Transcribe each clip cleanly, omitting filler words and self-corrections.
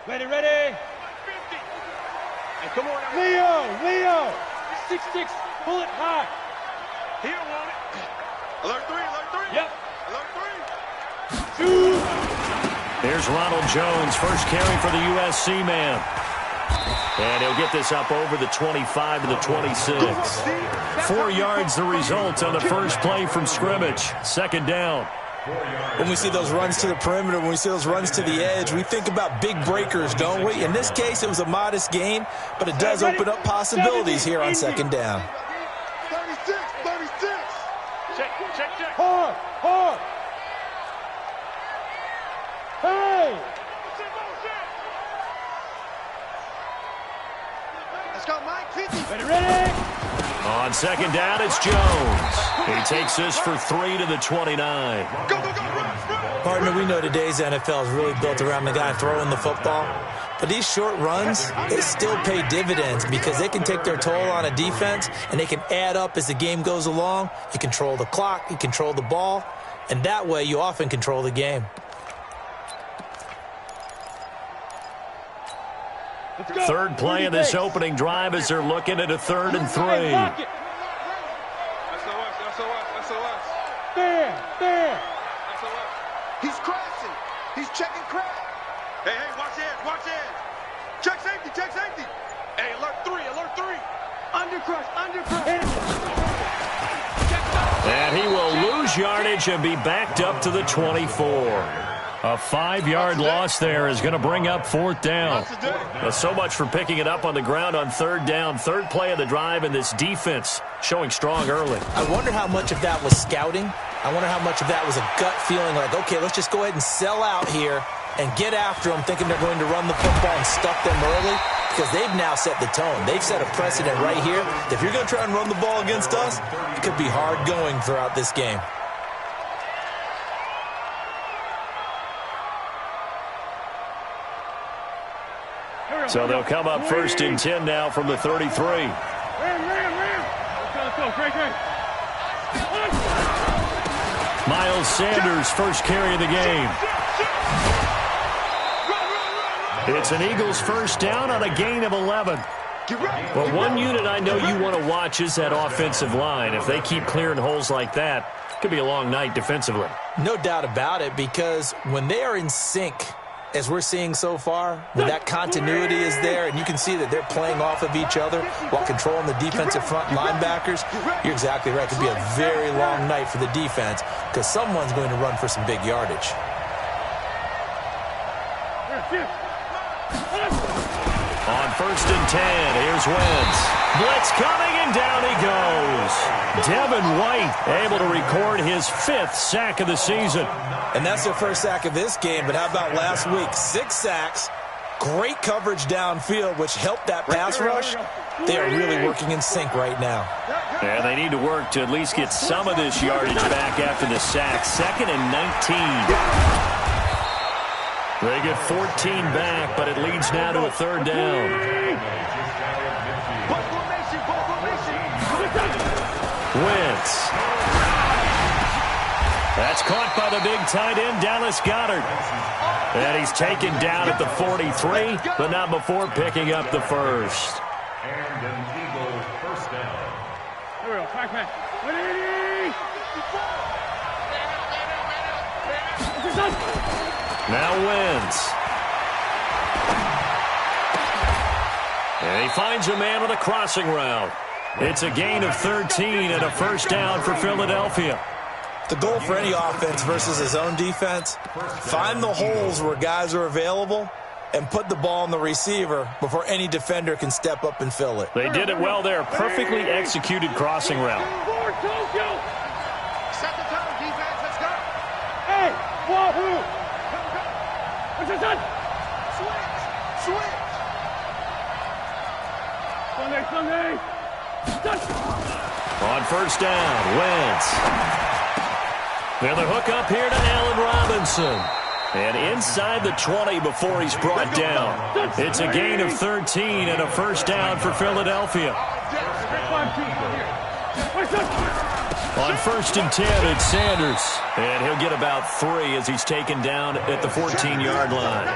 Ready, ready. Hey, come on. Leo. 6-6, pull it high. He don't want it. Alert three. Yep. Alert 3. Shoot. Here's Ronald Jones, first carry for the USC man. And he'll get this up over the 25 to the 26. 4 yards the result on the first play from scrimmage. Second down. When we see those runs to the perimeter, when we see those runs to the edge, we think about big breakers, don't we? In this case, it was a modest gain, but it does open up possibilities here on second down. 36. Check. Hard. Hey. Let's go, Mike. 50. Ready. On second down, it's Jones. He takes this for 3 to the 29. Go, run. Partner, we know today's NFL is really built around the guy throwing the football. But these short runs, they still pay dividends because they can take their toll on a defense, and they can add up as the game goes along. You control the clock, you control the ball, and that way you often control the game. Third play of this opening drive as they're looking at a 3rd and 3. SOS. There. SOS. He's crashing. He's checking crash. Hey, watch edge. Check safety. Hey, alert 3. Under crush. And he will lose yardage and be backed up to the 24. A 5-yard loss there is going to bring up 4th down. So much for picking it up on the ground on 3rd down. Third play of the drive, and this defense showing strong early. I wonder how much of that was scouting. I wonder how much of that was a gut feeling like, okay, let's just go ahead and sell out here and get after them, thinking they're going to run the football and stuff them early, because they've now set the tone. They've set a precedent right here. If you're going to try and run the ball against us, it could be hard going throughout this game. So they'll come up 1st and 10 now from the 33. Ram. Let's go. Great. Miles Sanders, first carry of the game. It's an Eagles first down on a gain of 11. But one unit I know you want to watch is that offensive line. If they keep clearing holes like that, it could be a long night defensively. No doubt about it, because when they are in sync, as we're seeing so far, when that continuity is there, and you can see that they're playing off of each other while controlling the defensive front linebackers, you're exactly right. It could be a very long night for the defense because someone's going to run for some big yardage. On 1st and 10, here's Wentz. Blitz coming, and down he goes. Devin White able to record his 5th sack of the season. And that's their first sack of this game, but how about last week? 6 sacks, great coverage downfield, which helped that pass rush. They are really working in sync right now. And they need to work to at least get some of this yardage back after the sack. 2nd and 19. They get 14 back, but it leads now to a 3rd down. Wentz. That's caught by the big tight end, Dallas Goedert. And he's taken down at the 43, but not before picking up the first. And an Eagle first down. Here we go. Pac-Man. Now Wentz. And he finds a man with a crossing route. It's a gain of 13 and a first down for Philadelphia. The goal for any offense versus his own defense, find the holes where guys are available and put the ball on the receiver before any defender can step up and fill it. They did it well there. Perfectly executed crossing route. Set the tone, defense. Let's go. Hey, wahoo! What's it done? Switch. Sunday. On first down, Wentz. And the hook up here to Allen Robinson. And inside the 20 before he's brought down. It's a gain of 13 and a first down for Philadelphia. On 1st and 10, it's Sanders. And he'll get about 3 as he's taken down at the 14-yard line.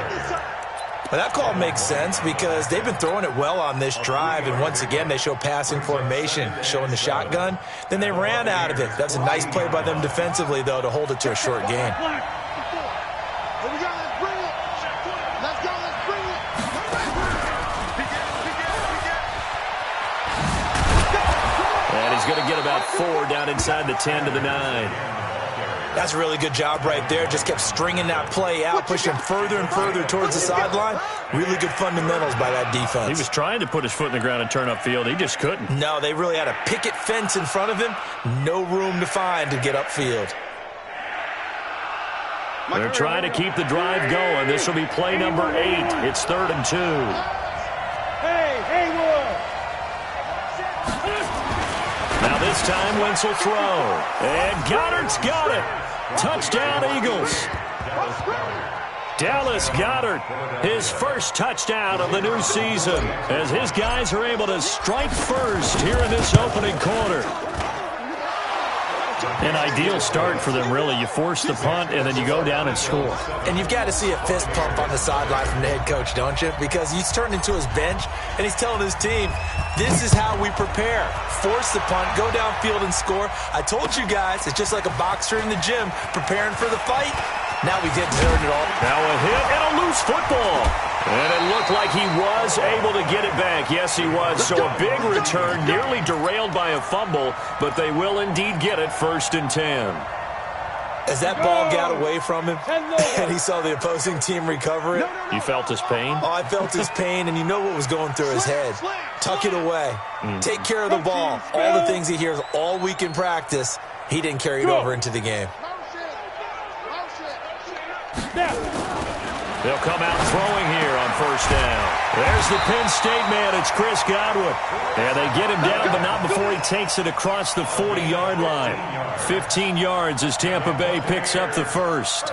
Well, that call makes sense because they've been throwing it well on this drive, and once again, they show passing formation, showing the shotgun. Then they ran out of it. That's a nice play by them defensively, though, to hold it to a short gain. And he's going to get about 4 down inside the 10 to the 9. That's a really good job right there. Just kept stringing that play out, pushing further and further towards the sideline. Really good fundamentals by that defense. He was trying to put his foot in the ground and turn upfield. He just couldn't. No, they really had a picket fence in front of him. No room to find to get upfield. They're trying to keep the drive going. This will be play number 8. It's 3rd and 2. Hey, Haywood! Now this time, Wentz will throw. And Goddard's got it. Touchdown, Eagles. Dallas Goedert, his first touchdown of the new season, as his guys are able to strike first here in this opening quarter. An ideal start for them, really. You force the punt, and then you go down and score. And you've got to see a fist pump on the sideline from the head coach, don't you? Because he's turned into his bench, and he's telling his team, this is how we prepare. Force the punt, go downfield and score. I told you guys, it's just like a boxer in the gym preparing for the fight. Now we did turn it all. Now a hit and a loose football. And it looked like he was able to get it back. Yes, he was. So a big return, nearly derailed by a fumble, but they will indeed get it 1st and 10. As that ball got away from him and he saw the opposing team recover it. You felt his pain? Oh, I felt his pain, and you know what was going through his head. Tuck it away. Take care of the ball. All the things he hears all week in practice, he didn't carry it over into the game. They'll come out throwing here on 1st down. There's the Penn State man. It's Chris Godwin. And they get him down, but not before he takes it across the 40-yard line. 15 yards as Tampa Bay picks up the first.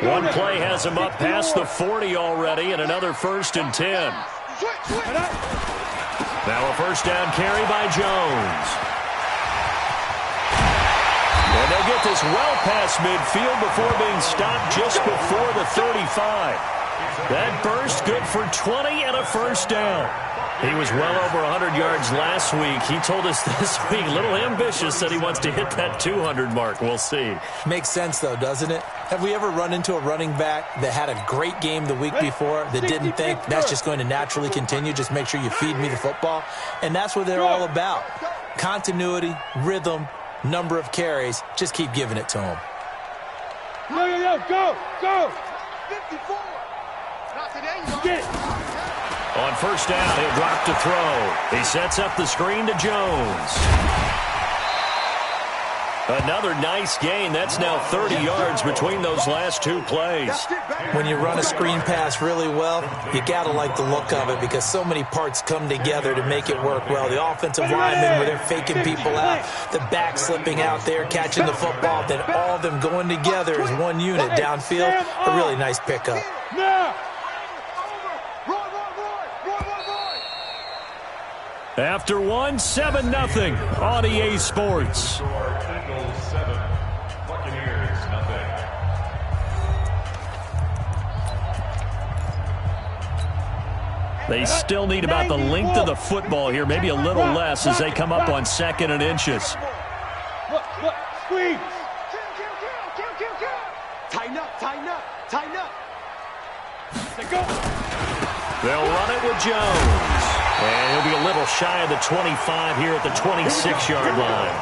One play has him up past the 40 already, and another 1st and 10. Now a 1st down carry by Jones. And they'll get this well past midfield before being stopped just before the 35. That burst good for 20 and a 1st down. He was well over 100 yards last week. He told us this week, a little ambitious, that he wants to hit that 200 mark. We'll see. Makes sense, though, doesn't it? Have we ever run into a running back that had a great game the week before that didn't think that's just going to naturally continue? Just make sure you feed me the football. And that's what they're all about. Continuity, rhythm, number of carries. Just keep giving it to him. Go! 54! Not today, get it! On 1st down, he'll drop to throw. He sets up the screen to Jones. Another nice gain. That's now 30 yards between those last 2 plays. When you run a screen pass really well, you got to like the look of it because so many parts come together to make it work well. The offensive linemen where they're faking people out, the back slipping out there, catching the football, then all of them going together as one unit downfield. A really nice pickup. After one, 7-0 on EA Sports. They still need about the length of the football here, maybe a little less as they come up on 2nd and inches. Look, squeeze! Tighten up! They'll run it with Jones. And he'll be a little shy of the 25 here at the 26-yard line.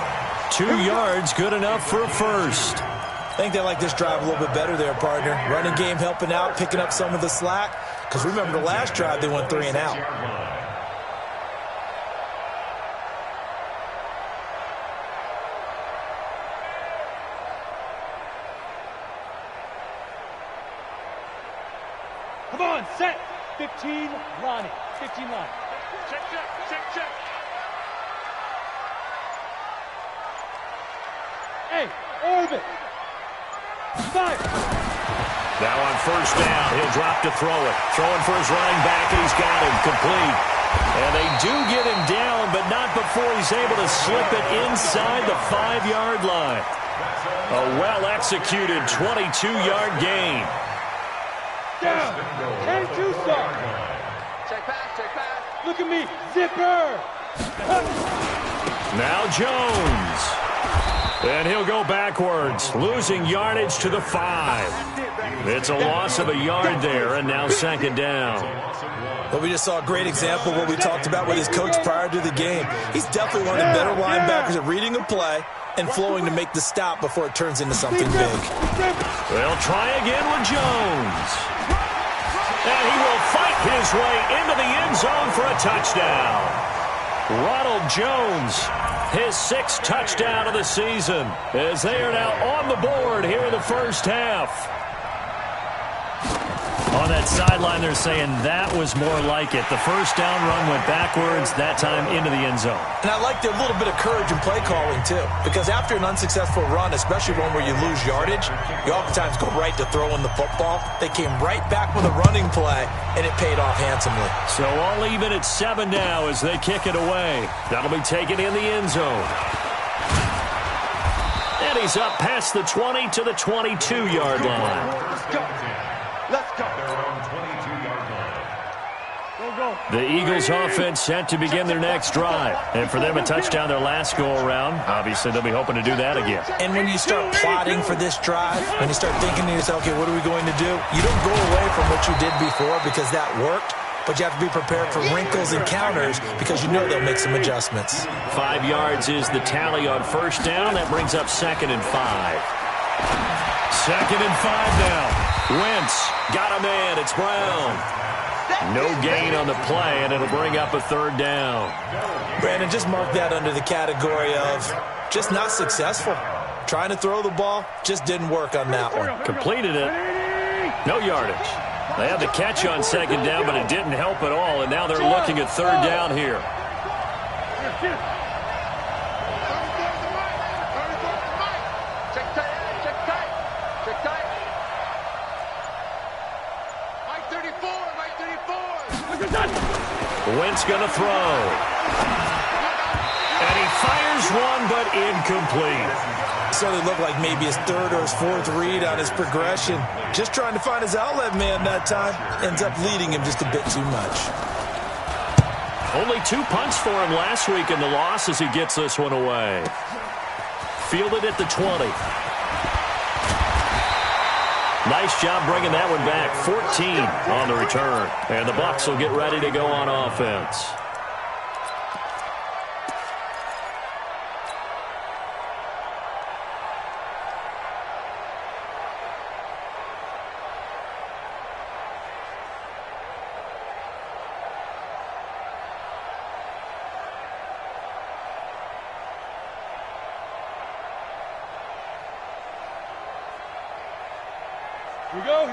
2 yards, good enough for a 1st. I think they like this drive a little bit better there, partner. Running game helping out, picking up some of the slack. Because remember the last drive, they went 3 and out. Come on, set! 15, Lonnie. 15 line. Check. Hey, orbit. 5. Now on 1st down, he'll drop to throw it. Throwing for his running back, and he's got him complete. And they do get him down, but not before he's able to slip it inside the 5-yard line. A well-executed 22-yard gain. Down. 10-2 start. Check pass. Look at me. Zipper. Now Jones. And he'll go backwards, losing yardage to the 5. It's a loss of a yard there, and now second down. Well, we just saw a great example of what we talked about with his coach prior to the game. He's definitely one of the better linebackers at reading a play and flowing to make the stop before it turns into something big. They'll try again with Jones. And he will fight his way into the end zone for a touchdown. Ronald Jones, his 6th touchdown of the season, as they are now on the board here in the first half. On that sideline, they're saying that was more like it. The first down run went backwards, that time into the end zone. And I like their little bit of courage in play calling, too. Because after an unsuccessful run, especially one where you lose yardage, you oftentimes go right to throwing the football. They came right back with a running play, and it paid off handsomely. So all even at 7 now as they kick it away. That'll be taken in the end zone. And he's up past the 20 to the 22-yard line. Let's go. The Eagles offense set to begin their next drive. And for them, a touchdown their last go-around. Obviously, they'll be hoping to do that again. And when you start plotting for this drive, when you start thinking to yourself, okay, what are we going to do? You don't go away from what you did before because that worked, but you have to be prepared for wrinkles and counters because you know they'll make some adjustments. 5 yards is the tally on first down. That brings up 2nd and 5. 2nd and 5 now. Wentz got a man. It's Brown. No gain on the play, and it'll bring up a 3rd down. Brandon, just mark that under the category of just not successful. Trying to throw the ball, just didn't work on that one. Completed it. No yardage. They had the catch on 2nd down, but it didn't help at all, and now they're looking at 3rd down here. Wentz going to throw. And he fires one, but incomplete. So it looked like maybe his 3rd or his 4th read on his progression. Just trying to find his outlet man that time. Ends up leading him just a bit too much. Only 2 punts for him last week in the loss as he gets this one away. Fielded at the 20. Nice job bringing that one back. 14 on the return. And the Bucs will get ready to go on offense.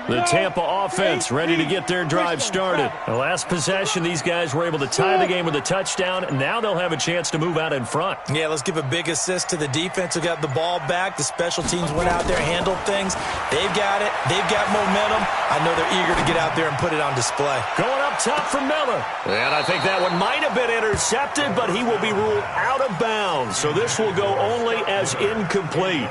The Tampa offense ready to get their drive started. The last possession, these guys were able to tie the game with a touchdown. Now they'll have a chance to move out in front. Yeah, let's give a big assist to the defense who got the ball back. The special teams went out there, handled things. They've got it. They've got momentum. I know they're eager to get out there and put it on display. Going up top for Miller. And I think that one might have been intercepted, but he will be ruled out of bounds. So this will go only as incomplete.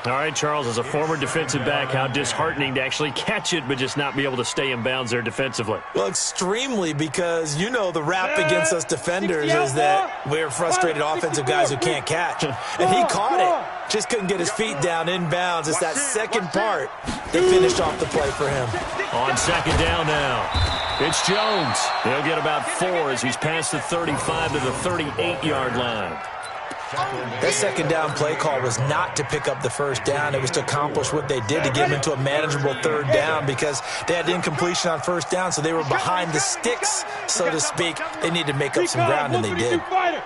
All right, Charles, as a former defensive back, how disheartening to actually catch it but just not be able to stay in bounds there defensively. Well, extremely, because you know the rap against us defenders is that we're frustrated offensive guys who can't catch. And he caught it. Just couldn't get his feet down in bounds. It's that second part that finished off the play for him. On 2nd down now. It's Jones. He'll get about 4 as he's past the 35 to the 38-yard line. That 2nd down play call was not to pick up the 1st down. It was to accomplish what they did to get them into a manageable 3rd down because they had incompletion on 1st down, so they were behind the sticks, so to speak. They needed to make up some ground, and they did. Watch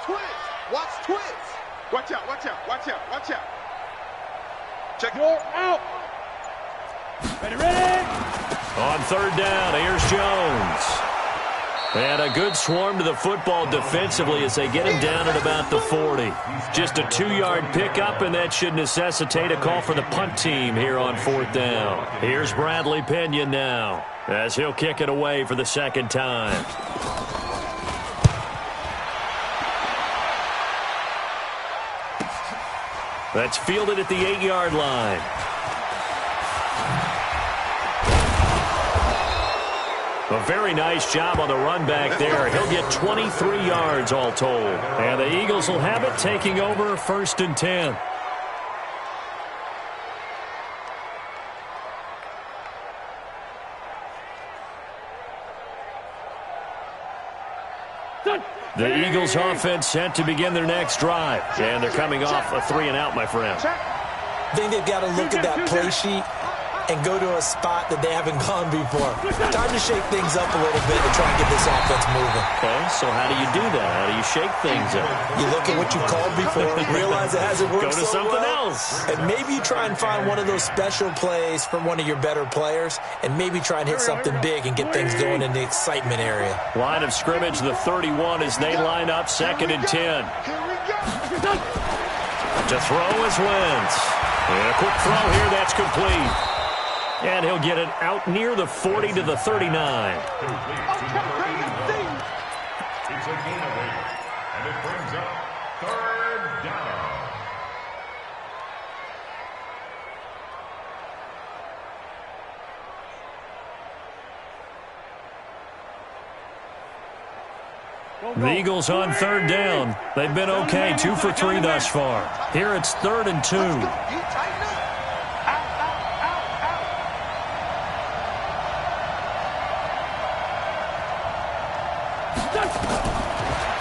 twins. Watch twins. Watch out, watch out, watch out, watch out. Check it out. Ready. On 3rd down, here's Jones. And a good swarm to the football defensively as they get him down at about the 40. Just a 2-yard pickup, and that should necessitate a call for the punt team here on 4th down. Here's Bradley Pinion now as he'll kick it away for the 2nd time. That's fielded at the 8-yard line. A very nice job on the run back there. He'll get 23 yards all told. And the Eagles will have it, taking over 1st and 10. The Eagles offense set to begin their next drive. And they're coming off a 3-and-out, my friend. I think they've got to look at that play sheet and go to a spot that they haven't gone before. Time to shake things up a little bit and try and get this offense moving. Okay, so how do you do that? How do you shake things up? You look at what you called before, realize it hasn't worked Go to so something well, else. and maybe you try and find one of those special plays from one of your better players, and maybe try and hit something big and get things going in the excitement area. Line of scrimmage, the 31 as they line up 2nd and 10. To throw is Wentz. And a quick throw here, that's complete. And he'll get it out near the 40 to the 39. It's a gain of 8, and it brings up 3rd down. The Eagles on 3rd down. They've been okay, 2 for 3 thus far. Here it's 3rd and 2.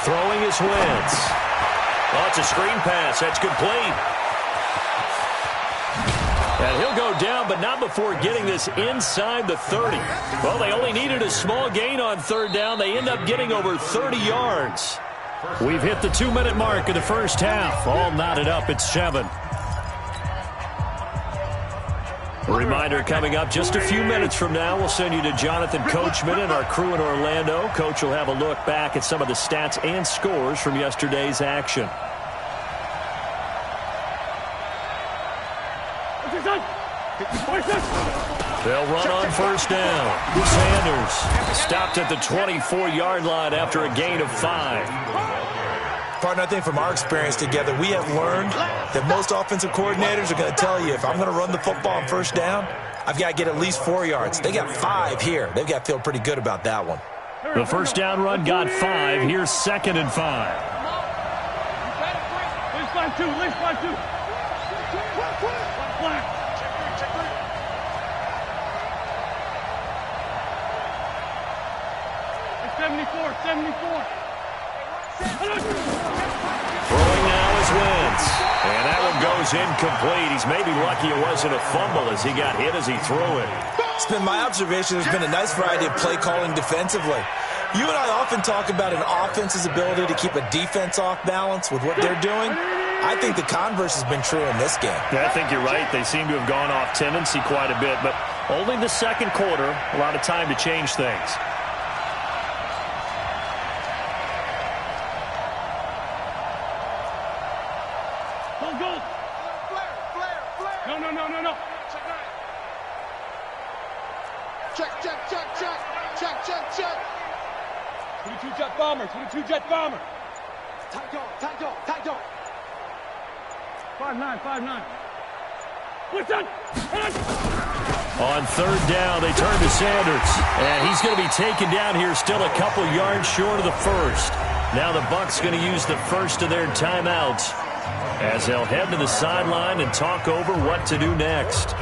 Throwing is Wentz. Oh, it's a screen pass. That's complete. And he'll go down, but not before getting this inside the 30. Well, they only needed a small gain on 3rd down. They end up getting over 30 yards. We've hit the 2-minute mark of the first half. All knotted up at 7. A reminder coming up just a few minutes from now. We'll send you to Jonathan Coachman and our crew in Orlando. Coach will have a look back at some of the stats and scores from yesterday's action. They'll run on 1st down. Sanders stopped at the 24-yard line after a gain of 5. Partner, I think from our experience together, we have learned that most offensive coordinators are going to tell you, if I'm going to run the football on 1st down, I've got to get at least 4 yards. They got 5 here. They've got to feel pretty good about that one. The 1st down run got 5. Here's 2nd and 5. Line 2. 74. Throwing now is Wentz. And that one goes incomplete. He's maybe lucky it wasn't a fumble as he got hit as he threw it. It's been my observation there's been a nice variety of play calling defensively. You and I often talk about an offense's ability to keep a defense off balance with what they're doing. I think the converse has been true in this game. Yeah, I think you're right. They seem to have gone off tendency quite a bit, but only the 2nd quarter, a lot of time to change things. No. Check. 22 jet bomber. Tight dog. 5-9. What's that? On 3rd down, they turn to Sanders. And he's going to be taken down here still a couple yards short of the 1st. Now the Bucs going to use the first of their timeouts as they'll head to the sideline and talk over what to do next.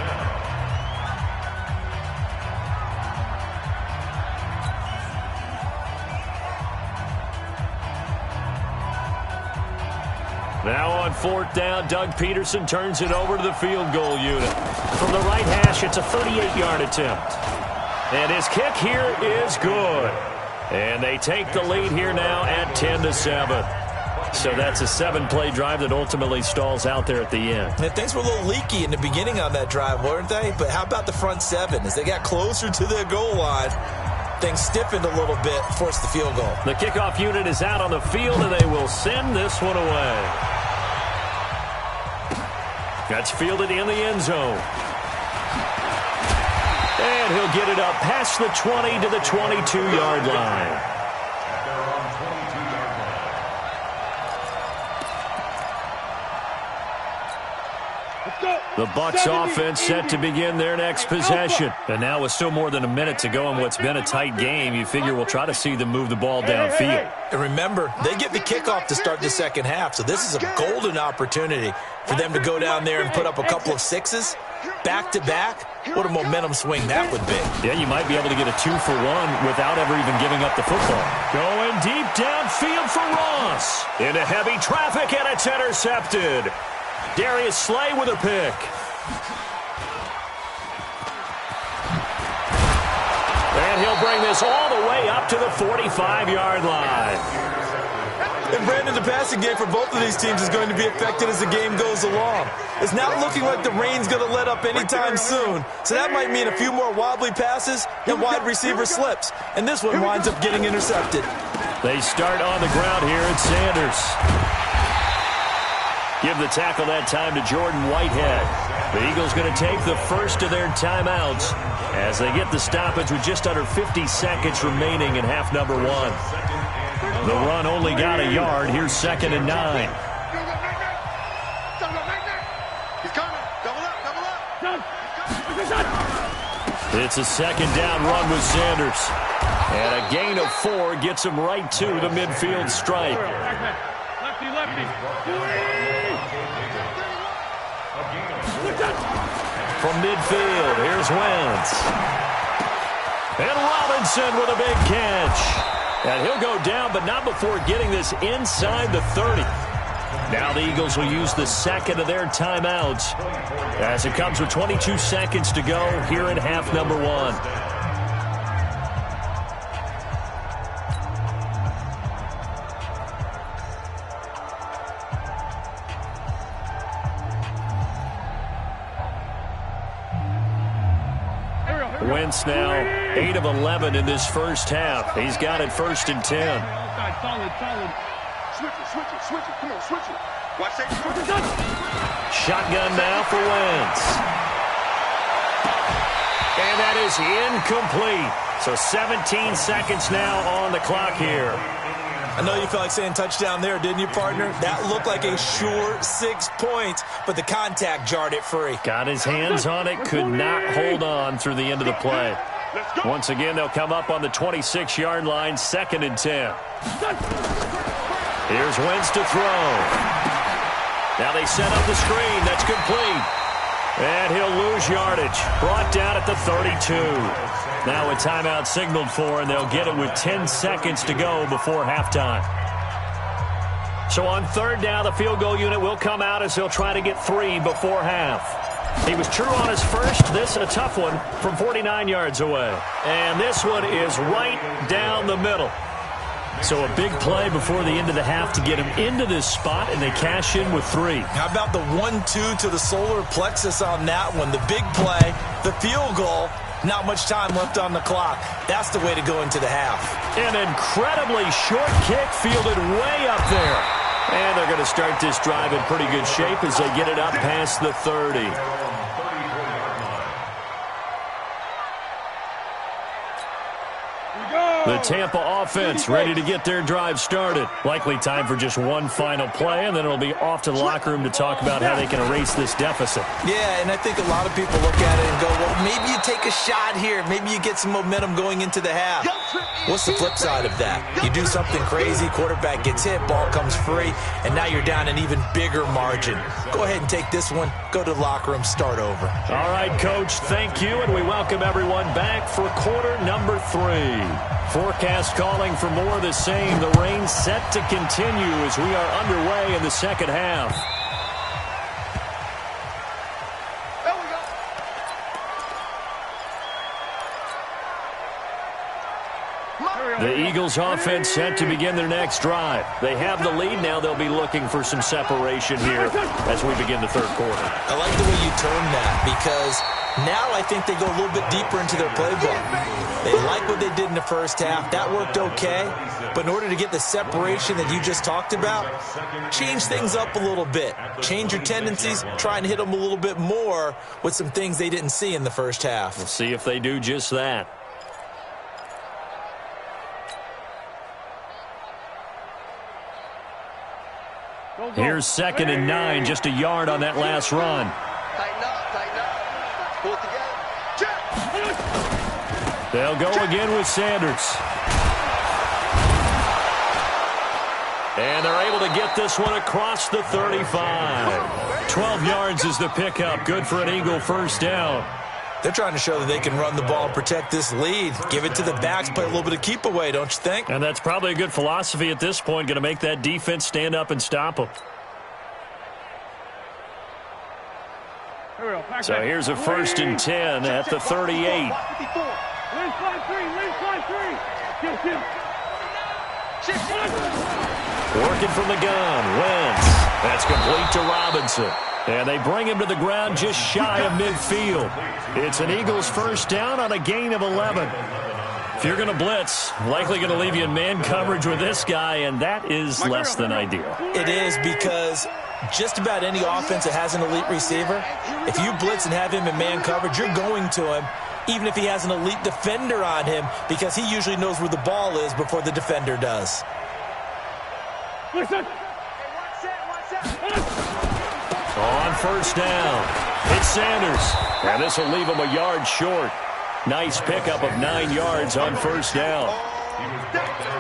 Now on 4th down, Doug Peterson turns it over to the field goal unit. From the right hash, it's a 38-yard attempt. And his kick here is good. And they take the lead here now at 10-7. So that's a 7-play drive that ultimately stalls out there at the end. And things were a little leaky in the beginning on that drive, weren't they? But how about the front 7? As they got closer to their goal line, things stiffened a little bit, forced the field goal. The kickoff unit is out on the field, and they will send this one away. That's fielded in the end zone. And he'll get it up past the 20 to the 22-yard line. The Bucs offense set to begin their next possession. And now with still more than a minute to go in what's been a tight game, you figure we'll try to see them move the ball downfield. And remember, they get the kickoff to start the second half, so this is a golden opportunity for them to go down there and put up a couple of sixes back-to-back. What a momentum swing that would be. Yeah, you might be able to get a 2-for-1 without ever even giving up the football. Going deep downfield for Ross. Into heavy traffic, and it's intercepted. Darius Slay with a pick. And he'll bring this all the way up to the 45-yard line. And Brandon, the passing game for both of these teams is going to be affected as the game goes along. It's not looking like the rain's going to let up anytime soon, so that might mean a few more wobbly passes and wide receiver slips. And this one winds up getting intercepted. They start on the ground here at Sanders. Give the tackle that time to Jordan Whitehead. The Eagles going to take the first of their timeouts as they get the stoppage with just under 50 seconds remaining in half number one. The run only got a yard. Here's 2nd and 9. He's coming. Double up. It's a 2nd down run with Sanders. And a gain of 4 gets him right to the midfield stripe. Lefty. From midfield, here's Wentz. And Robinson with a big catch. And he'll go down, but not before getting this inside the 30. Now the Eagles will use the second of their timeouts as it comes with 22 seconds to go here in half number one. Wentz now 8 of 11 in this first half. He's got it 1st and 10. Solid. Switch it. Come on, switch it. Watch that. Shotgun now for Wentz. And that is incomplete. So 17 seconds now on the clock here. I know you felt like saying touchdown there, didn't you, partner? That looked like a sure 6 points, but the contact jarred it free. Got his hands on it, could not hold on through the end of the play. Once again, they'll come up on the 26-yard line, 2nd and 10. Here's Wentz to throw. Now they set up the screen. That's complete. And he'll lose yardage. Brought down at the 32. Now a timeout signaled for, and they'll get it with 10 seconds to go before halftime. So on 3rd down, the field goal unit will come out as they'll try to get 3 before half. He was true on his first. This a tough one from 49 yards away. And this one is right down the middle. So a big play before the end of the half to get him into this spot, and they cash in with 3. How about the 1-2 to the solar plexus on that one? The big play, the field goal, not much time left on the clock. That's the way to go into the half. An incredibly short kick fielded way up there. And they're going to start this drive in pretty good shape as they get it up past the 30. The Tampa offense ready to get their drive started. Likely time for just one final play, and then it'll be off to the locker room to talk about how they can erase this deficit. Yeah, and I think a lot of people look at it and go, well, maybe you take a shot here. Maybe you get some momentum going into the half. What's the flip side of that? You do something crazy, quarterback gets hit, ball comes free, and now you're down an even bigger margin. Go ahead and take this one, go to the locker room, start over. All right, Coach, thank you, and we welcome everyone back for quarter number 3. Forecast calling for more of the same. The rain set to continue as we are underway in the second half. The Eagles offense set to begin their next drive. They have the lead. Now they'll be looking for some separation here as we begin the third quarter. I like the way you term that, because now I think they go a little bit deeper into their playbook. They like what they did in the first half. That worked okay. But in order to get the separation that you just talked about, change things up a little bit. Change your tendencies, try and hit them a little bit more with some things they didn't see in the first half. We'll see if they do just that. Here's 2nd and 9, just a yard on that last run. Pull it together. Check. They'll go again with Sanders. And they're able to get this one across the 35. 12 yards is the pickup. Good for an Eagle first down. They're trying to show that they can run the ball and protect this lead. Give it to the backs, play a little bit of keep away, don't you think? And that's probably a good philosophy at this point. Going to make that defense stand up and stop them. So here's a 1st and 10 at the 38. Working from the gun, Wentz. That's complete to Robinson. And they bring him to the ground just shy of midfield. It's an Eagles first down on a gain of 11. If you're going to blitz, likely going to leave you in man coverage with this guy, and that is less than ideal. It is, because just about any offense that has an elite receiver, if you blitz and have him in man coverage, you're going to him, even if he has an elite defender on him, because he usually knows where the ball is before the defender does. Listen. On first down, it's Sanders. And this will leave him a yard short. Nice pickup of 9 yards on first down.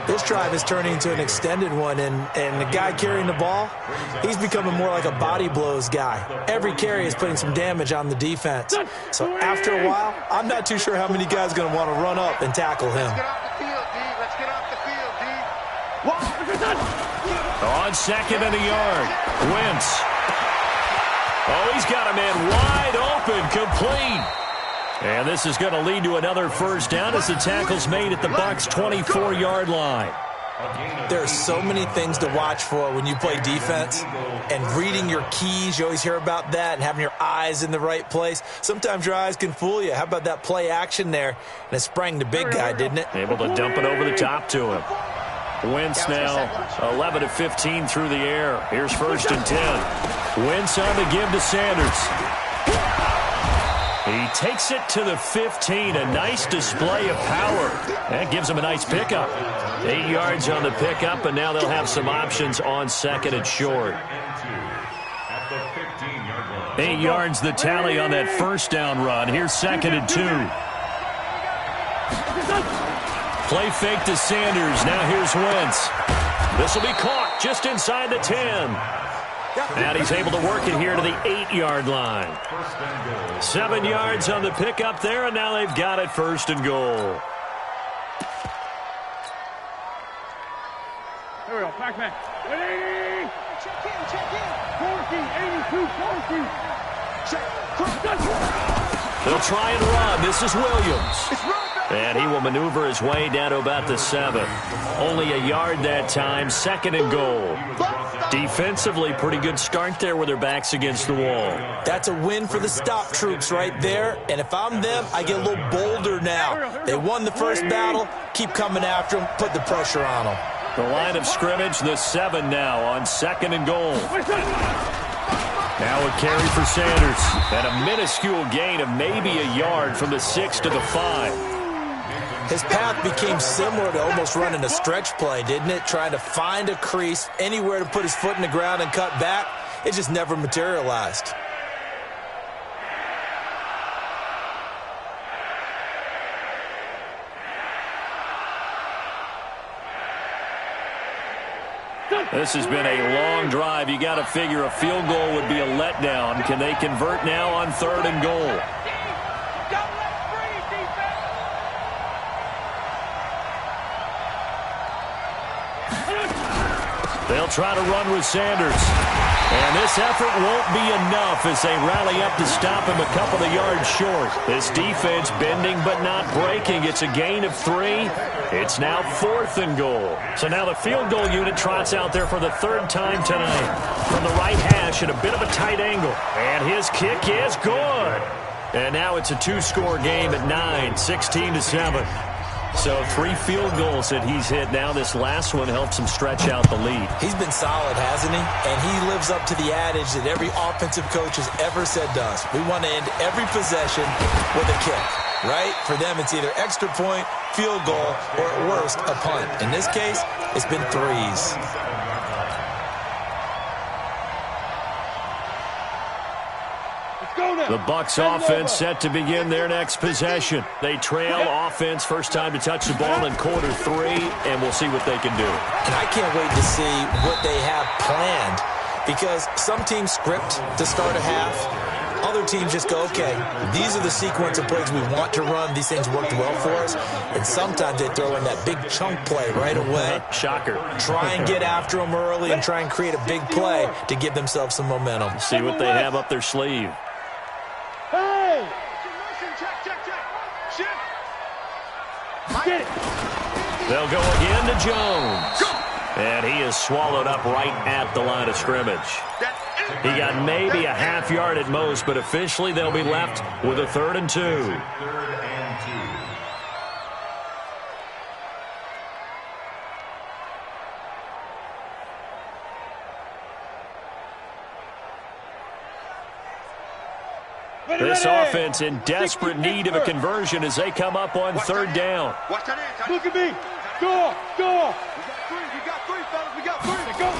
This drive is turning into an extended one, and the guy carrying the ball, he's becoming more like a body blows guy. Every carry is putting some damage on the defense. So after a while, I'm not too sure how many guys are going to want to run up and tackle him. Let's get off the field, D. Let's get off the field, D. On 2nd and a yard, Wentz. Oh, he's got a man wide open, complete. And this is going to lead to another first down as the tackle's made at the Bucs' 24-yard line. There are so many things to watch for when you play defense, and reading your keys, you always hear about that, and having your eyes in the right place. Sometimes your eyes can fool you. How about that play action there? And it sprang the big guy, didn't it? Able to dump it over the top to him. Wentz now 11 of 15 through the air. Here's 1st and 10. Wentz on the give to Sanders. He takes it to the 15. A nice display of power. That gives him a nice pickup. 8 yards on the pickup, and now they'll have some options on 2nd and short. 8 yards the tally on that first down run. Here's 2nd and 2. Play fake to Sanders. Now here's Wentz. This will be caught just inside the 10. And he's able to work it here to the 8-yard line. 7 yards on the pickup there, and now they've got it 1st and goal. Here we go, Pac-Man. 180. Check in. 82, 40. Check. They'll try and run. This is Williams. And he will maneuver his way down to about the 7. Only a yard that time, 2nd and goal. Defensively, pretty good start there with their backs against the wall. That's a win for the stop troops right there. And if I'm them, I get a little bolder now. They won the first battle. Keep coming after them. Put the pressure on them. The line of scrimmage, the 7 now on 2nd and goal. Now a carry for Sanders. And a minuscule gain of maybe a yard from the 6 to the 5. His path became similar to almost running a stretch play, didn't it? Trying to find a crease, anywhere to put his foot in the ground and cut back. It just never materialized. This has been a long drive. You got to figure a field goal would be a letdown. Can they convert now on 3rd and goal? They'll try to run with Sanders. And this effort won't be enough as they rally up to stop him a couple of yards short. This defense bending but not breaking. It's a gain of 3. It's now 4th and goal. So now the field goal unit trots out there for the 3rd time tonight. From the right hash at a bit of a tight angle. And his kick is good. And now it's a 2-score game at 9, 16-7. So 3 field goals that he's hit now. This last one helps him stretch out the lead. He's been solid, hasn't he? And he lives up to the adage that every offensive coach has ever said to us. We want to end every possession with a kick, right? For them, it's either extra point, field goal, or at worst, a punt. In this case, it's been 3s. Let's go. The Bucs offense set to begin their next possession. They trail offense first time to touch the ball in quarter 3, and we'll see what they can do. And I can't wait to see what they have planned, because some teams script to start a half. Other teams just go, okay, these are the sequence of plays we want to run. These things worked well for us. And sometimes they throw in that big chunk play right away. Shocker. Try and get after them early and try and create a big play to give themselves some momentum. See what they have up their sleeve. Hey! Get it! They'll go again to Jones. And he is swallowed up right at the line of scrimmage. He got maybe a half yard at most, but officially they'll be left with a 3rd and 2. This offense in desperate need of a conversion as they come up on 3rd down. Look at me. Go. We got three, fellas. We got three. Go.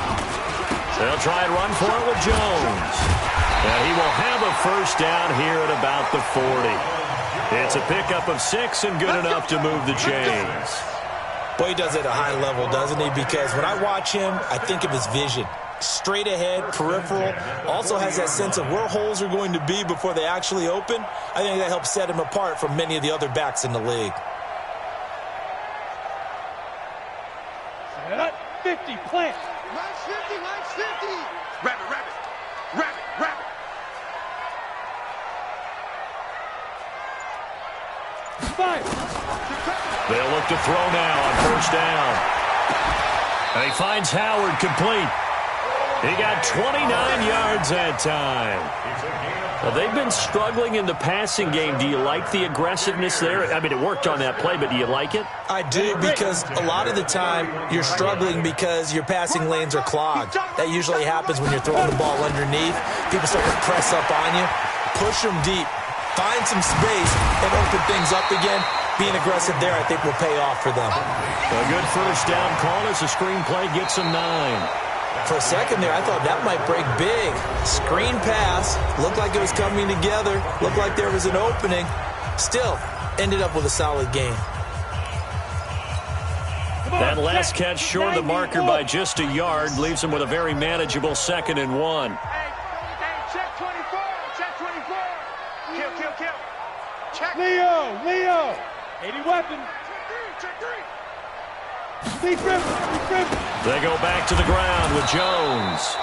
They'll try and run for it with Jones. And he will have a 1st down here at about the 40. It's a pickup of 6 and good enough to move the chains. Boy, he does it at a high level, doesn't he? Because when I watch him, I think of his vision. Straight ahead, peripheral, also has that sense of where holes are going to be before they actually open. I think that helps set him apart from many of the other backs in the league. Set up, 50, plant. Nice 50. Rabbit. 5. They'll look to throw now on 1st down. And he finds Howard complete. He got 29 yards that time. Well, they've been struggling in the passing game. Do you like the aggressiveness there? I mean, it worked on that play, but do you like it? I do, because a lot of the time you're struggling because your passing lanes are clogged. That usually happens when you're throwing the ball underneath. People start to press up on you. Push them deep. Find some space and open things up again. Being aggressive there, I think, will pay off for them. A good 1st down call as the screenplay gets them 9. For a second there, I thought that might break big. Screen pass. Looked like it was coming together. Looked like there was an opening. Still, ended up with a solid game. That last catch short of the marker by just a yard leaves him with a very manageable 2nd and 1. Hey, check 24. Kill. Check. Leo. 80 weapon. Check 3. Deep rip. They go back to the ground with Jones.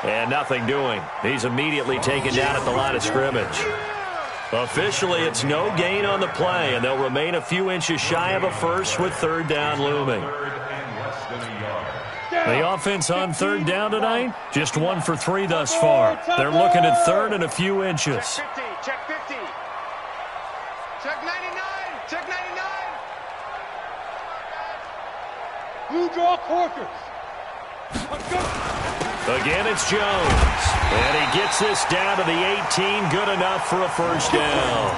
And nothing doing. He's immediately taken down at the line of scrimmage. Officially, it's no gain on the play, and they'll remain a few inches shy of a 1st with 3rd down looming. The offense on 3rd down tonight, just 1 for 3 thus far. They're looking at 3rd and a few inches. Check 50. Check 99. Blue draw Corkers. Let's go. Again, it's Jones. And he gets this down to the 18. Good enough for a 1st down.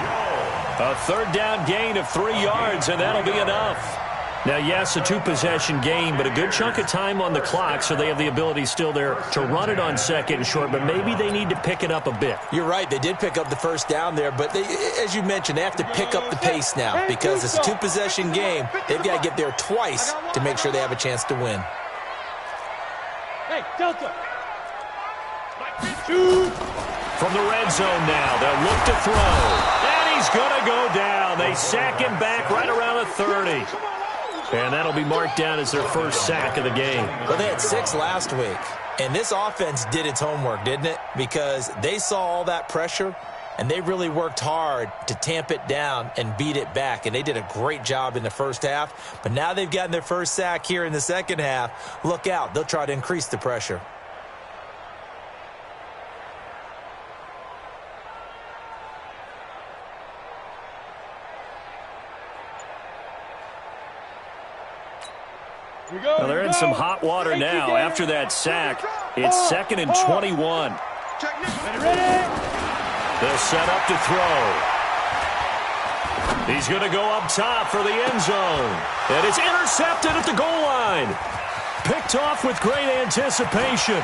A 3rd down gain of 3 yards, and that'll be enough. Now, yes, a 2-possession game, but a good chunk of time on the clock, so they have the ability still there to run it on 2nd and short, but maybe they need to pick it up a bit. You're right. They did pick up the 1st down there, but they, as you mentioned, they have to pick up the pace now because it's a 2-possession game. They've got to get there twice to make sure they have a chance to win. Hey, Delta. Shoot. From the red zone now, they'll look to throw. And he's going to go down. They sack him back right around the 30. And that'll be marked down as their 1st sack of the game. Well, they had 6 last week. And this offense did its homework, didn't it? Because they saw all that pressure, and they really worked hard to tamp it down and beat it back. And they did a great job in the 1st half. But now they've gotten their 1st sack here in the 2nd half. Look out. They'll try to increase the pressure. Well, they're in some hot water now. After that sack, it's 2nd and 21. They'll set up to throw. He's going to go up top for the end zone. And it's intercepted at the goal line. Picked off with great anticipation.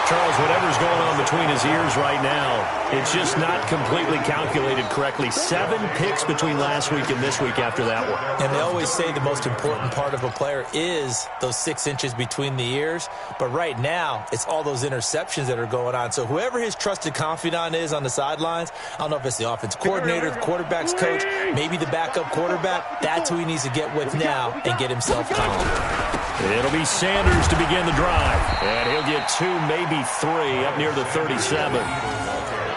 Charles, whatever's going on between his ears right now, it's just not completely calculated correctly. 7 picks between last week and this week after that one. And they always say the most important part of a player is those 6 inches between the ears. But right now, it's all those interceptions that are going on. So whoever his trusted confidant is on the sidelines, I don't know if it's the offense coordinator, the quarterback's coach, maybe the backup quarterback, that's who he needs to get with now and get himself calm. It'll be Sanders to begin the drive. And he'll get 2, maybe 3 up near the 37.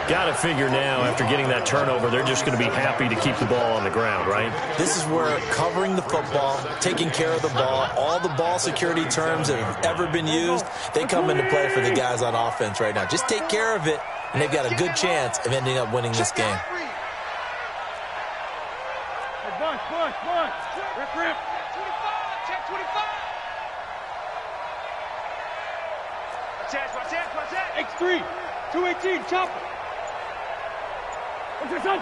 Got to figure now, after getting that turnover, they're just going to be happy to keep the ball on the ground, right? This is where covering the football, taking care of the ball, all the ball security terms that have ever been used, they come into play for the guys on offense right now. Just take care of it, and they've got a good chance of ending up winning this game. Rip, rip. 25, check 25. Watch that. X3, 218, chopper. What's your son?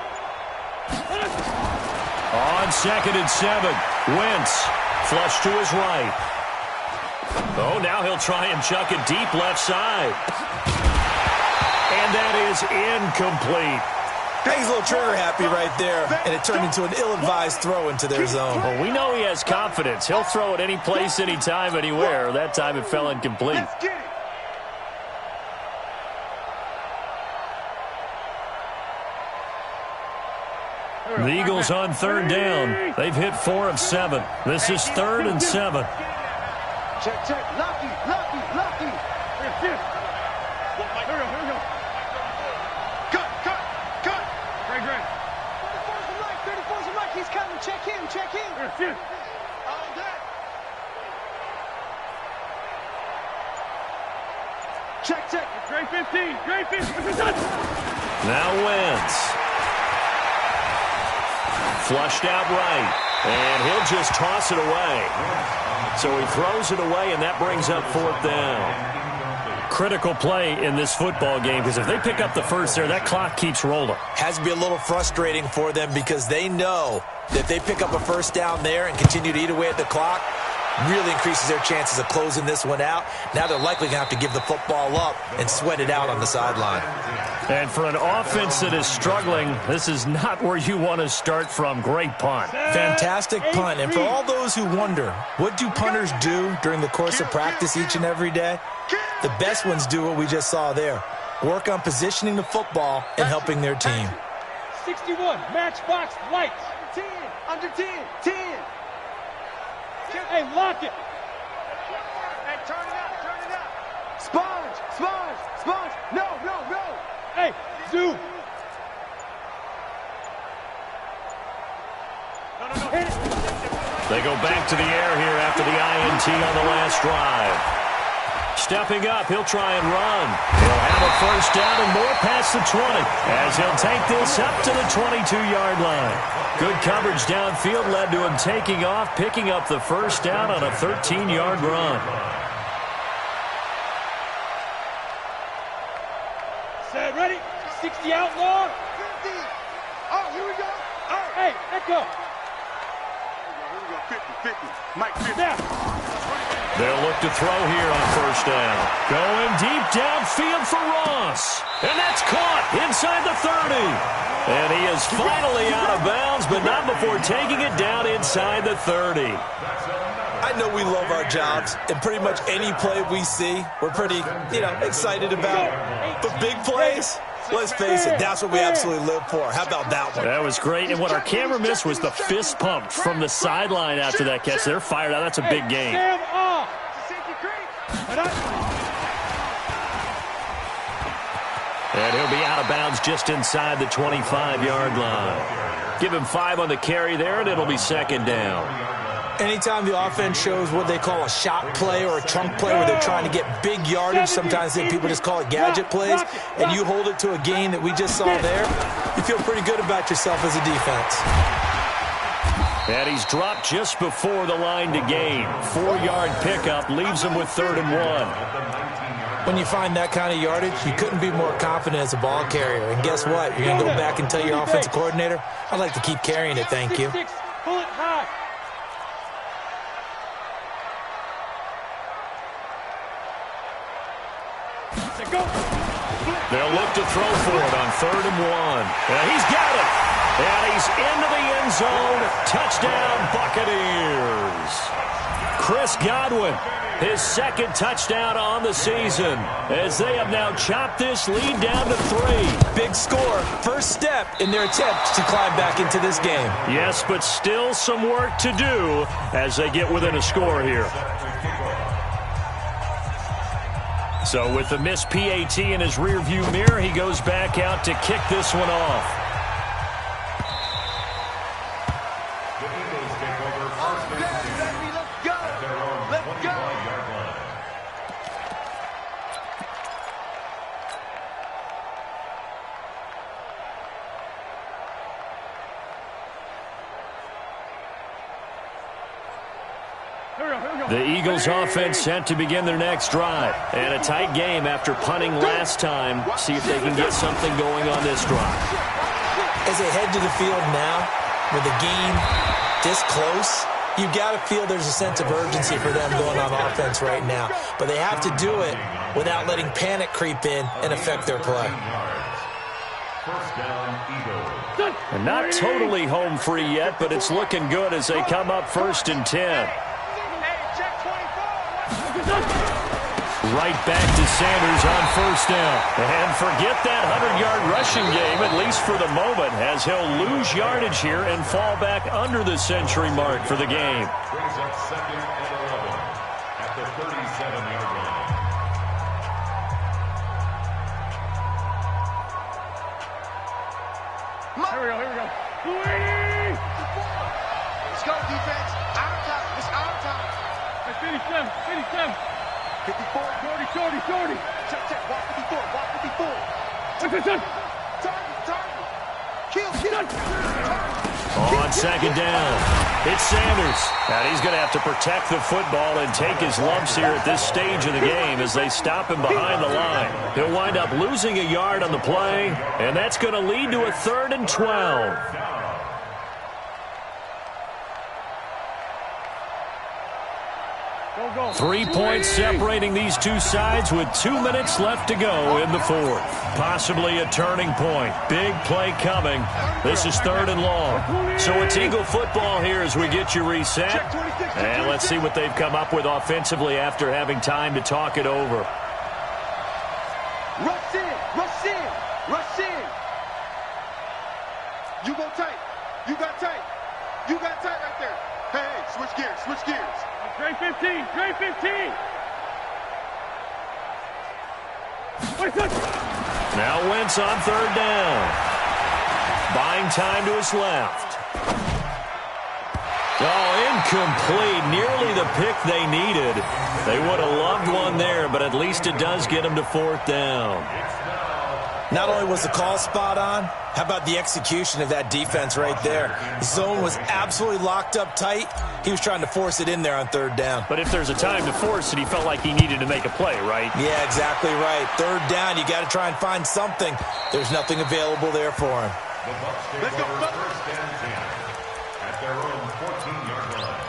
On 2nd and 7, Wentz flush to his right. Oh, now he'll try and chuck it deep left side. And that is incomplete. He's a little trigger happy right there, and it turned into an ill-advised throw into their zone. Well, we know he has confidence. He'll throw it any place, anytime, anywhere. That time it fell incomplete. The Eagles on 3rd down. They've hit 4 of 7. This is 3rd and 7. Check. Lucky. Cut. Great. 34's right. He's coming. Check him. All day. Check. Great 15. What's your son? Now Wentz. Flushed out right. And he'll just toss it away. So he throws it away, and that brings up 4th down. Critical play in this football game, because if they pick up the first there, that clock keeps rolling. Has to be a little frustrating for them because they know that if they pick up a first down there and continue to eat away at the clock, really increases their chances of closing this one out. Now they're likely going to have to give the football up and sweat it out on the sideline. And for an offense that is struggling, this is not where you want to start from. Great punt. Fantastic punt. And for all those who wonder, what do punters do during the course of practice each and every day? The best ones do what we just saw there. Work on positioning the football and helping their team. 61, matchbox lights. 10, under 10. Hey, lock it. Hey, turn it up. Sponge. No. Hey, zoom. No. Hit it. They go back to the air here after the INT on the last drive. Stepping up, he'll try and run. He'll have a first down and more past the 20 as he'll take this up to the 22-yard line. Good coverage downfield led to him taking off, picking up the first down on a 13-yard run. Set, ready? 60 outlaw. 50. Oh, here we go. Oh. Hey, echo. Here we go. 50. Mike 50. Snap. They'll look to throw here on first down. Going deep downfield for Ross. And that's caught inside the 30. And he is finally out of bounds, but not before taking it down inside the 30. I know we love our jobs, and pretty much any play we see, we're pretty, excited about. But big plays, let's face it, that's what we absolutely live for. How about that one? That was great. And what our camera missed was the fist pump from the sideline after that catch. They're fired out. That's a big game. Sam off. And he'll be out of bounds just inside the 25-yard line. Give him 5 on the carry there, and it'll be second down. Anytime the offense shows what they call a shot play or a chunk play where they're trying to get big yardage, sometimes people just call it gadget plays, and you hold it to a gain that we just saw there, you feel pretty good about yourself as a defense. And he's dropped just before the line to gain. 4-yard pickup leaves him with 3rd and 1. When you find that kind of yardage, you couldn't be more confident as a ball carrier. And guess what? You're going to go back and tell your offensive coordinator, I'd like to keep carrying it, thank you. Pull it high. They'll look to throw for it on 3rd and 1. And he's got it. And he's into the end zone. Touchdown, Buccaneers. Chris Godwin, his 2nd touchdown on the season, as they have now chopped this lead down to 3. Big score. First step in their attempt to climb back into this game. Yes, but still some work to do as they get within a score here. So with the missed PAT in his rearview mirror, he goes back out to kick this one off. The Eagles offense set to begin their next drive. And a tight game after punting last time. See if they can get something going on this drive. As they head to the field now, with the game this close, you've got to feel there's a sense of urgency for them going on offense right now. But they have to do it without letting panic creep in and affect their play. And not totally home free yet, but it's looking good as they come up 1st and 10. Right back to Sanders on 1st down. And forget that 100-yard rushing game, at least for the moment, as he'll lose yardage here and fall back under the century mark for the game. Brings up 2nd and 11 at the 37-yard line. Here we go. Let's go, defense. Out of time. It's out of time. 57. 54. Shorty. Check. Walk 54. Target. Kill. On 2nd down, it's Sanders. And he's going to have to protect the football and take his lumps here at this stage of the game as they stop him behind the line. He'll wind up losing a yard on the play, and that's going to lead to a 3rd and 12. 3 points separating these two sides with 2 minutes left to go in the 4th. Possibly a turning point. Big play coming. This is 3rd and long. So it's Eagle football here as we get you reset. And let's see what they've come up with offensively after having time to talk it over. Rush in. You go tight. You got tight right there. Hey, switch gears. Trey 15. Now Wentz on 3rd down. Buying time to his left. Oh, incomplete. Nearly the pick they needed. They would have loved one there, but at least it does get them to 4th down. Not only was the call spot on, how about the execution of that defense right there? The zone was absolutely locked up tight. He was trying to force it in there on 3rd down. But if there's a time to force it, he felt like he needed to make a play, right? Yeah, exactly right. 3rd down, you got to try and find something. There's nothing available there for him. The Bucs take over 1st and 10 at their own 14-yard line.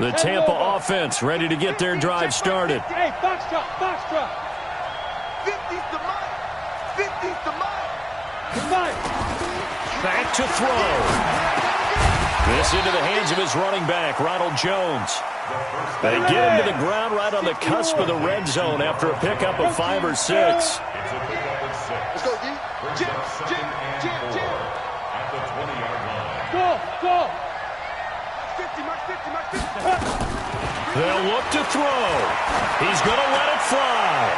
The Tampa offense ready to get their drive started. Hey, box drop. 50's the mark. 50's the mark. Combine. Back to throw. This into the hands of his running back, Ronald Jones. They get him to the ground right on the cusp of the red zone after a pickup of 5 or 6. It's a pickup of 6. Let's go, D. Brings up 2nd and 4 at the 20-yard line. Go. 50, mark 50. They'll look to throw. He's going to let it fly.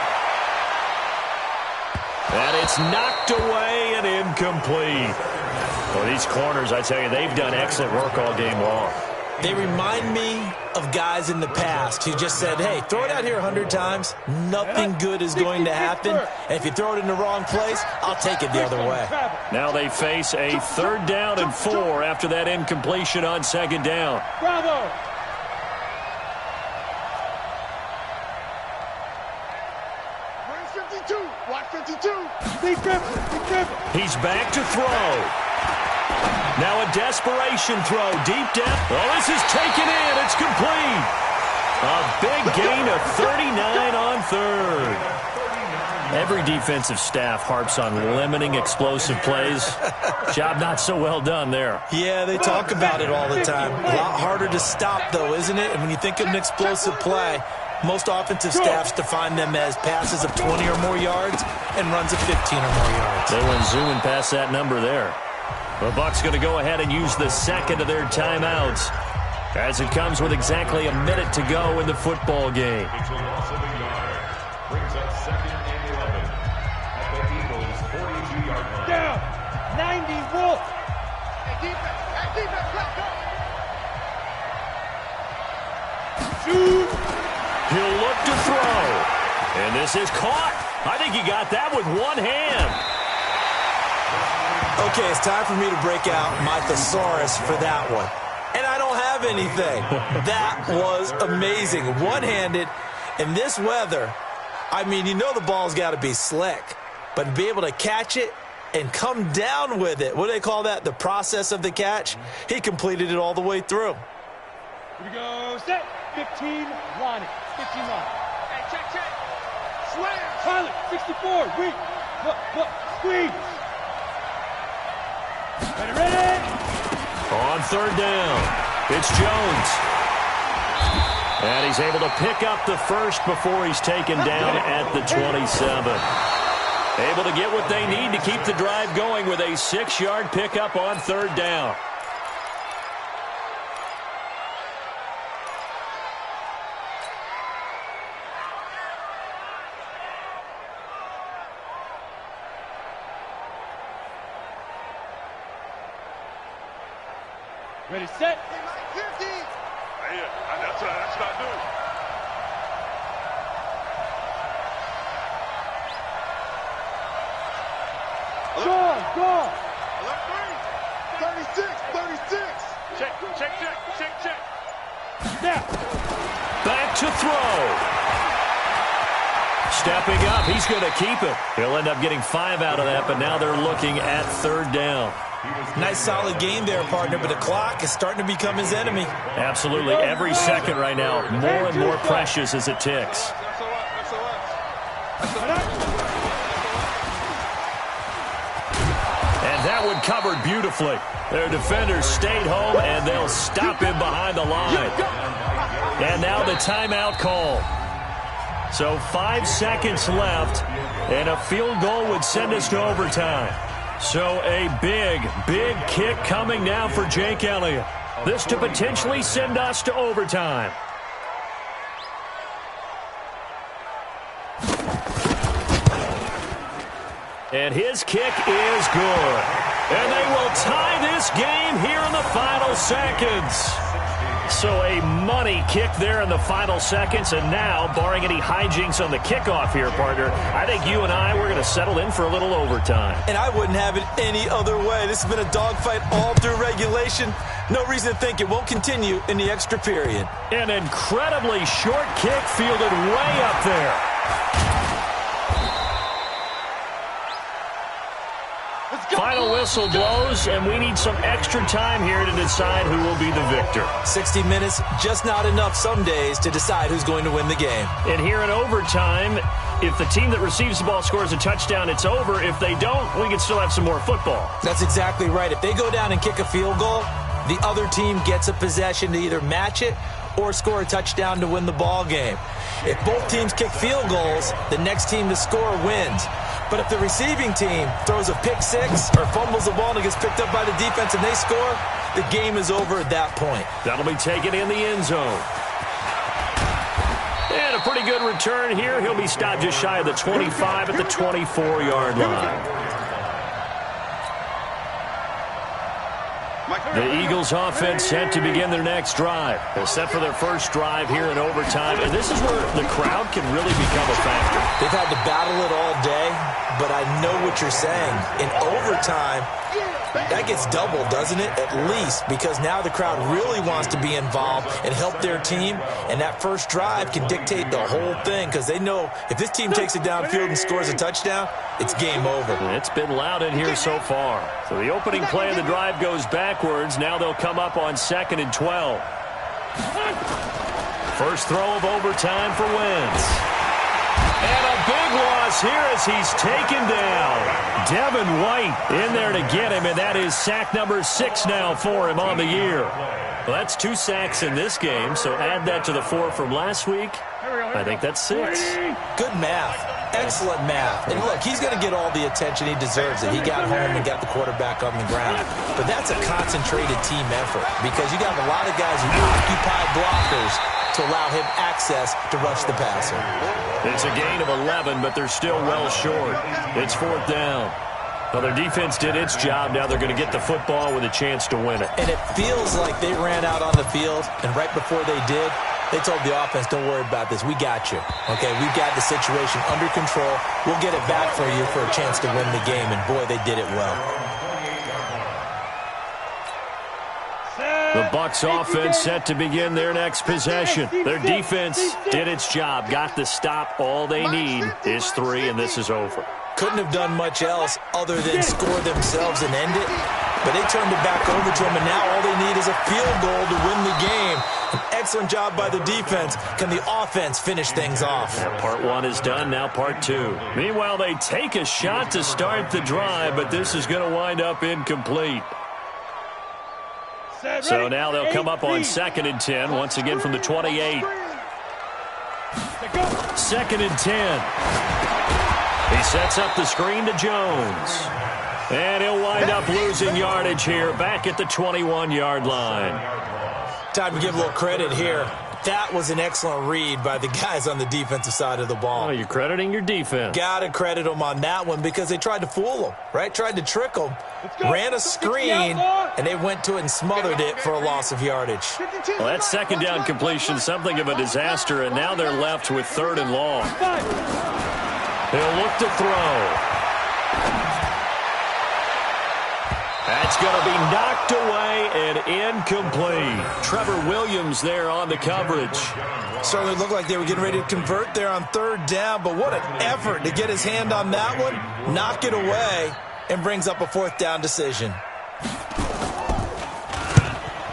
And it's knocked away and incomplete. Well, these corners, I tell you, they've done excellent work all game long. They remind me of guys in the past who just said, hey, throw it out here 100 times. Nothing good is going to happen. And if you throw it in the wrong place, I'll take it the other way. Now they face a 3rd down and 4 after that incompletion on 2nd down. Bravo. Watch 52. He's back to throw. Now a desperation throw, deep down. Oh, this is taken in. It's complete. A big gain of 39 on third. Every defensive staff harps on limiting explosive plays. Job not so well done there. Yeah, they talk about it all the time. A lot harder to stop, though, isn't it? And when you think of an explosive play, most offensive staffs define them as passes of 20 or more yards and runs of 15 or more yards. They went zooming past that number there. The Bucs going to go ahead and use the second of their timeouts as it comes with exactly a minute to go in the football game. Brings up second and 11 at the Eagles' 42-yard line. Down. 90 Wolf. Hey, defense. Hey, defense. Let's go. Shoot. He'll look to throw. And this is caught. I think he got that with one hand. Okay, it's time for me to break out my thesaurus for that one. And I don't have anything. That was amazing. One-handed in this weather. I mean, you know the ball's got to be slick. But to be able to catch it and come down with it, what do they call that? The process of the catch? He completed it all the way through. Here we go. Set. 15. Line it. 15 line. Hey, check. Slam. Pilot. 64. Weak. Look. Squeeze. Ready. On third down, it's Jones. And he's able to pick up the first before he's taken down at the 27. Able to get what they need to keep the drive going with a 6-yard pickup on third down. Ready, set. 50. Yeah, that's what I do. Go. 36. Check. Now. Back to throw. Stepping up, he's going to keep it. He'll end up getting 5 out of that, but now they're looking at third down. Nice solid game there, partner, but the clock is starting to become his enemy. Absolutely. Every second right now, more and more precious as it ticks. And that one covered beautifully. Their defenders stayed home, and they'll stop him behind the line. And now the timeout call. So 5 seconds left, and a field goal would send us to overtime. So a big kick coming now for Jake Elliott. This to potentially send us to overtime. And his kick is good. And they will tie this game here in the final seconds. So a money kick there in the final seconds. And now, barring any hijinks on the kickoff here, partner, I think you and we're going to settle in for a little overtime. And I wouldn't have it any other way. This has been a dogfight all through regulation. No reason to think it won't continue in the extra period. An incredibly short kick fielded way up there. Final whistle blows, and we need some extra time here to decide who will be the victor. 60 minutes, just not enough some days to decide who's going to win the game. And here in overtime, if the team that receives the ball scores a touchdown, it's over. If they don't, we can still have some more football. That's exactly right. If they go down and kick a field goal, the other team gets a possession to either match it or score a touchdown to win the ball game. If both teams kick field goals, the next team to score wins. But if the receiving team throws a pick six or fumbles the ball and it gets picked up by the defense and they score, the game is over at that point. That'll be taken in the end zone. And a pretty good return here. He'll be stopped just shy of the 25 at the 24-yard line. The Eagles offense set to begin their next drive. They're set for their first drive here in overtime, and this is where the crowd can really become a factor. They've had to battle it all day, but I know what you're saying. In overtime, that gets doubled, doesn't it? At least, because now the crowd really wants to be involved and help their team, and that first drive can dictate the whole thing because they know if this team takes it downfield and scores a touchdown, it's game over. It's been loud in here so far. So the opening play of the drive goes backwards. Now they'll come up on 2nd and 12. First throw of overtime for Wentz. And a big loss here as he's taken down. Devin White in there to get him, and that is sack number 6 now for him on the year. Well, that's 2 sacks in this game, so add that to the 4 from last week. I think that's 6. Good math. Excellent math. And look, he's going to get all the attention he deserves. He got home and got the quarterback on the ground. But that's a concentrated team effort because you got a lot of guys who occupy blockers to allow him access to rush the passer. It's a gain of 11, but they're still well short. It's 4th down. Well, their defense did its job. Now they're going to get the football with a chance to win it. And it feels like they ran out on the field, and right before they did, they told the offense, don't worry about this. We got you. Okay, we've got the situation under control. We'll get it back for you for a chance to win the game. And, boy, they did it well. The Bucs offense set to begin their next possession. Their defense did its job. Got the stop. All they need is 3, and this is over. Couldn't have done much else other than score themselves and end it. But they turned it back over to them, and now all they need is a field goal to win the game. An excellent job by the defense. Can the offense finish things off? Yeah, part 1 is done, now part 2. Meanwhile, they take a shot to start the drive, but this is going to wind up incomplete. So now they'll come up on 2nd and 10, once again from the 28. 2nd and 10. He sets up the screen to Jones. And he'll wind up losing yardage here back at the 21-yard line. Time to give a little credit here. That was an excellent read by the guys on the defensive side of the ball. Oh, you're crediting your defense. Got to credit them on that one because they tried to fool them, right? Tried to trick them. Ran a screen, and they went to it and smothered it for a loss of yardage. Well, that 2nd down completion, something of a disaster, and now they're left with 3rd and long. They'll look to throw. That's going to be knocked away and incomplete. Trevor Williams there on the coverage. Certainly looked like they were getting ready to convert there on 3rd down, but what an effort to get his hand on that one, knock it away, and brings up a 4th down decision.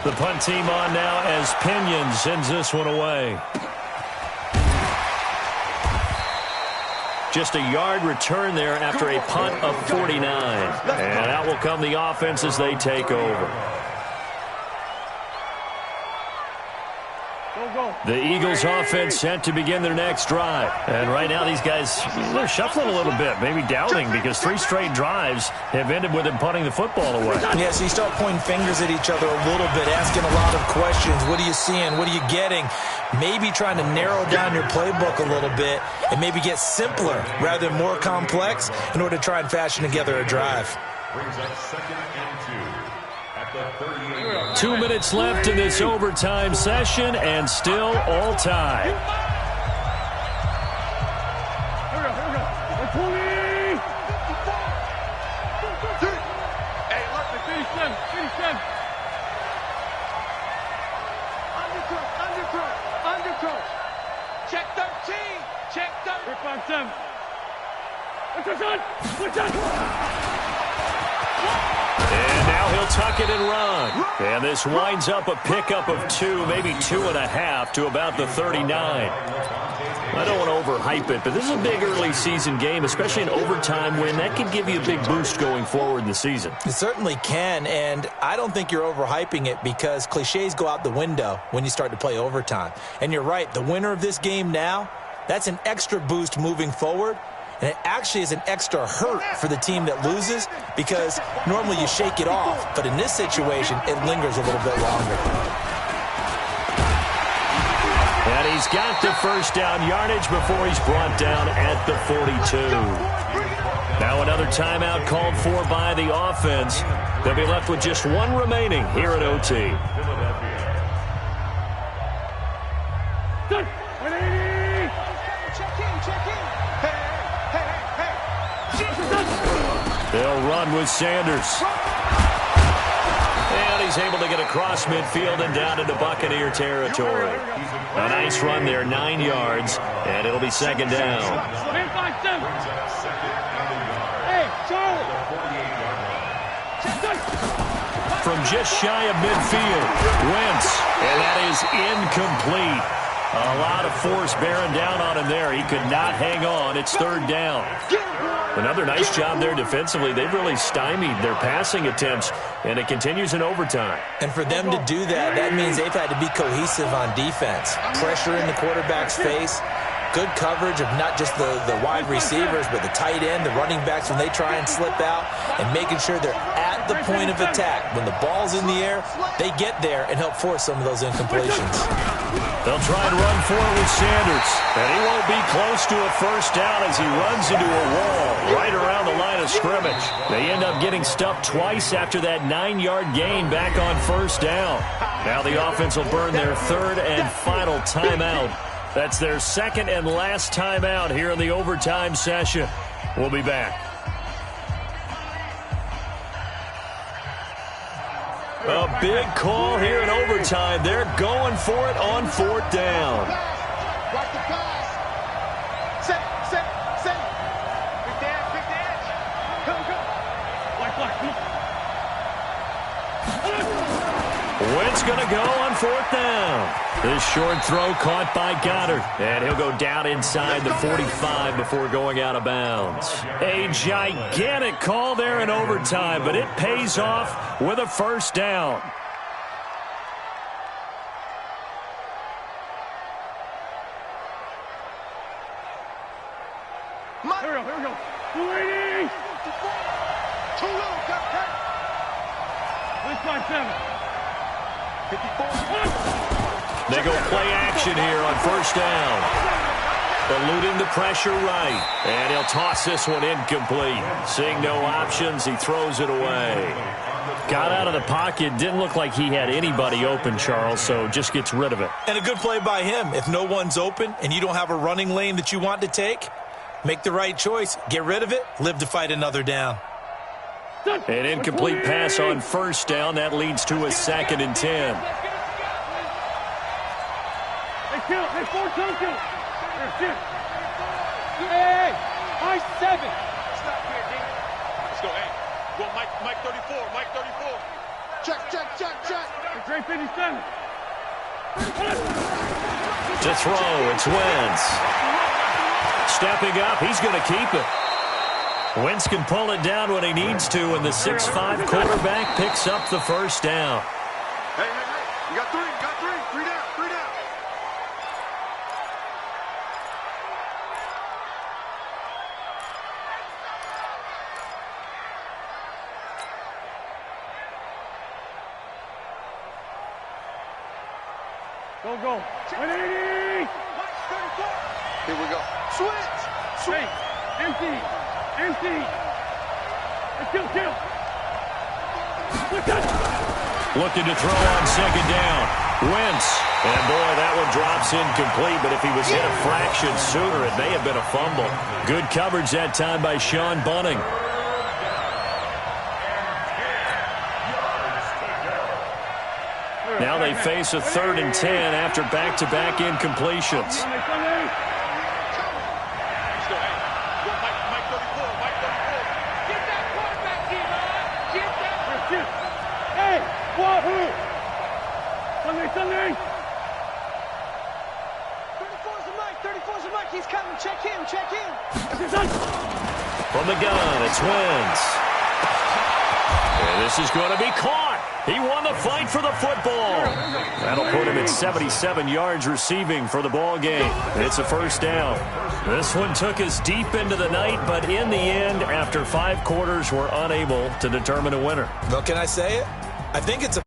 The punt team on now as Pinion sends this one away. Just a yard return there after a punt of 49. And out will come the offense as they take over. The Eagles offense set to begin their next drive. And right now these guys, they're shuffling a little bit, maybe doubting, because 3 straight drives have ended with them punting the football away. Yeah, so you start pointing fingers at each other a little bit, asking a lot of questions. What are you seeing? What are you getting? Maybe trying to narrow down your playbook a little bit and maybe get simpler rather than more complex in order to try and fashion together a drive. Brings up 2nd and 2. 2 minutes left in this overtime session, and still all tied. Undercoat. Check 13. Check 13. And now he'll tuck it and run. And this winds up a pickup of 2, maybe 2.5 to about the 39. I don't want to overhype it, but this is a big early season game, especially an overtime win. That could give you a big boost going forward in the season. It certainly can, and I don't think you're overhyping it because cliches go out the window when you start to play overtime. And you're right, the winner of this game now, that's an extra boost moving forward. And it actually is an extra hurt for the team that loses because normally you shake it off. But in this situation, it lingers a little bit longer. And he's got the first down yardage before he's brought down at the 42. Now Now another timeout called for by the offense. They'll be left with just one remaining here at OT. Good. 180. Check in. Hey. They'll run with Sanders. And he's able to get across midfield and down into Buccaneer territory. A nice run there, 9 yards, and it'll be second down. Man, 5-7. Hey, Charlie. From just shy of midfield, Wentz, and that is incomplete. A lot of force bearing down on him there. He could not hang on. It's third down. Another nice job there defensively. They've really stymied their passing attempts, and it continues in overtime. And for them to do that, that means they've had to be cohesive on defense. Pressure in the quarterback's face. Good coverage of not just the wide receivers, but the tight end, the running backs when they try and slip out, and making sure they're at the point of attack. When the ball's in the air, they get there and help force some of those incompletions. They'll try and run for it with Sanders, and he won't be close to a first down as he runs into a wall right around the line of scrimmage. They end up getting stuffed twice after that 9-yard gain back on first down. Now the offense will burn their third and final timeout. That's their second and last timeout here in the overtime session. We'll be back. A big call here in overtime. They're going for it on fourth down. Watch the pass. Set. Pick the edge. Go. Black, come on. Wentz going to go on fourth down. This short throw caught by Goddard, and he'll go down inside the 45 before going out of bounds. A gigantic call there in overtime, but it pays off with a first down. Here we go. 280. Too little, cut. 157. 54. They go play action here on first down. Eluding the pressure right. And he'll toss this one incomplete. Seeing no options, he throws it away. Got out of the pocket. Didn't look like he had anybody open, Charles, so just gets rid of it. And a good play by him. If no one's open and you don't have a running lane that you want to take, make the right choice. Get rid of it. Live to fight another down. An incomplete pass on first down. That leads to a 2nd and 10. Hey, 4-2. Hey, high 7. Stop here, D. Let's go, hey. Go Mike 34. Check. Hey, Dre 57. To throw, it's Wentz. Stepping up, he's going to keep it. Wentz can pull it down when he needs to, and the 6'5" quarterback picks up the first down. Hey. You got 3. 3 down. Go. 180. Here we go. Switch. Hey, empty. Hey, kill. Looking to throw on second down. Wentz. And boy, that one drops incomplete, but if he was hit a fraction sooner, it may have been a fumble. Good coverage that time by Sean Bunting. Now they face a 3rd and 10 after back-to-back incompletions. Let's go, hey. Go Mike 34. Get that quarterback, D-Line. Get that. Hey, wahoo. Sunday. 34's a Mike. He's coming. Check him. From the gun, it's Wentz. And this is going to be caught. He won the fight for the football. That'll put him at 77 yards receiving for the ball game. It's a first down. This one took us deep into the night, but in the end, after 5 quarters, we're unable to determine a winner. Well, can I say it? I think it's a